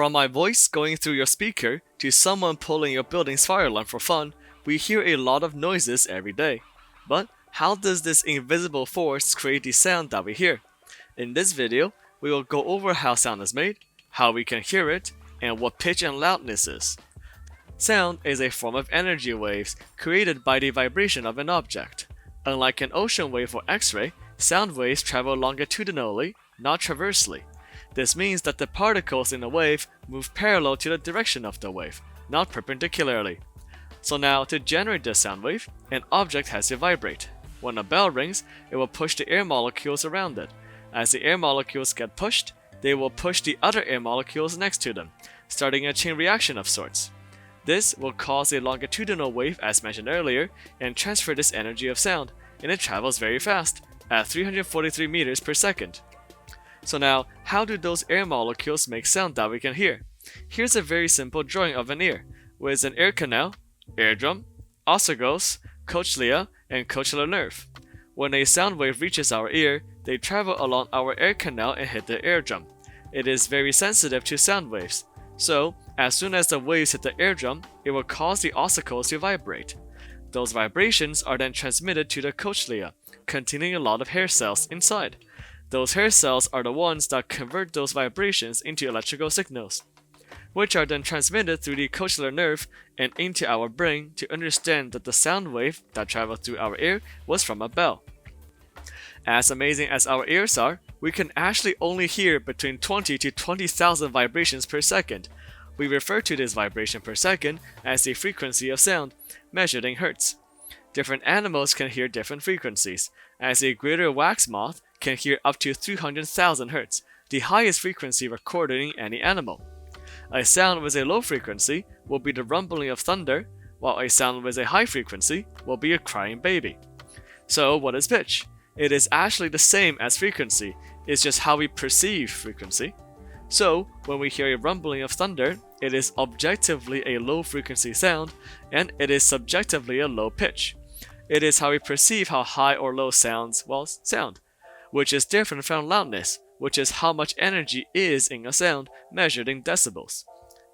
From my voice going through your speaker to someone pulling your building's fire alarm for fun, we hear a lot of noises every day. But how does this invisible force create the sound that we hear? In this video, we will go over how sound is made, how we can hear it, and what pitch and loudness is. Sound is a form of energy waves created by the vibration of an object. Unlike an ocean wave or X-ray, sound waves travel longitudinally, not transversely. This means that the particles in a wave move parallel to the direction of the wave, not perpendicularly. So now, to generate the sound wave, an object has to vibrate. When a bell rings, it will push the air molecules around it. As the air molecules get pushed, they will push the other air molecules next to them, starting a chain reaction of sorts. This will cause a longitudinal wave as mentioned earlier and transfer this energy of sound, and it travels very fast, at 343 meters per second. So now, how do those air molecules make sound that we can hear? Here's a very simple drawing of an ear, with an ear canal, eardrum, ossicles, cochlea, and cochlear nerve. When a sound wave reaches our ear, they travel along our ear canal and hit the eardrum. It is very sensitive to sound waves, so as soon as the waves hit the eardrum, it will cause the ossicles to vibrate. Those vibrations are then transmitted to the cochlea, containing a lot of hair cells inside. Those hair cells are the ones that convert those vibrations into electrical signals, which are then transmitted through the cochlear nerve and into our brain to understand that the sound wave that traveled through our ear was from a bell. As amazing as our ears are, we can actually only hear between 20 to 20,000 vibrations per second. We refer to this vibration per second as the frequency of sound, measured in hertz. Different animals can hear different frequencies, as a greater wax moth can hear up to 300,000 Hz, the highest frequency recorded in any animal. A sound with a low frequency will be the rumbling of thunder, while a sound with a high frequency will be a crying baby. So what is pitch? It is actually the same as frequency, it's just how we perceive frequency. So when we hear a rumbling of thunder, it is objectively a low frequency sound, and it is subjectively a low pitch. It is how we perceive how high or low sounds sound, which is different from loudness, which is how much energy is in a sound measured in decibels.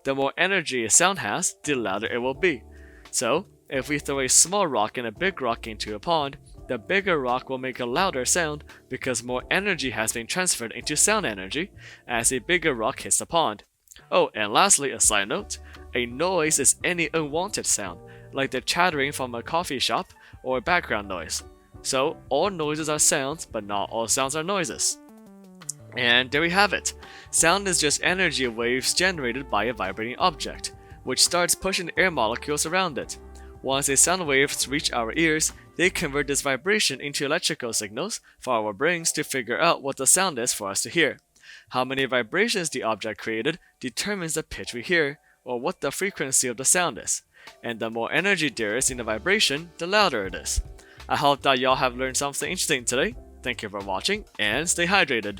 The more energy a sound has, the louder it will be. So, if we throw a small rock and a big rock into a pond, the bigger rock will make a louder sound because more energy has been transferred into sound energy as a bigger rock hits the pond. Oh, and lastly, a side note, a noise is any unwanted sound, like the chattering from a coffee shop or background noise. So, all noises are sounds, but not all sounds are noises. And there we have it. Sound is just energy waves generated by a vibrating object, which starts pushing air molecules around it. Once the sound waves reach our ears, they convert this vibration into electrical signals for our brains to figure out what the sound is for us to hear. How many vibrations the object created determines the pitch we hear, or what the frequency of the sound is. And the more energy there is in the vibration, the louder it is. I hope that y'all have learned something interesting today. Thank you for watching, and stay hydrated.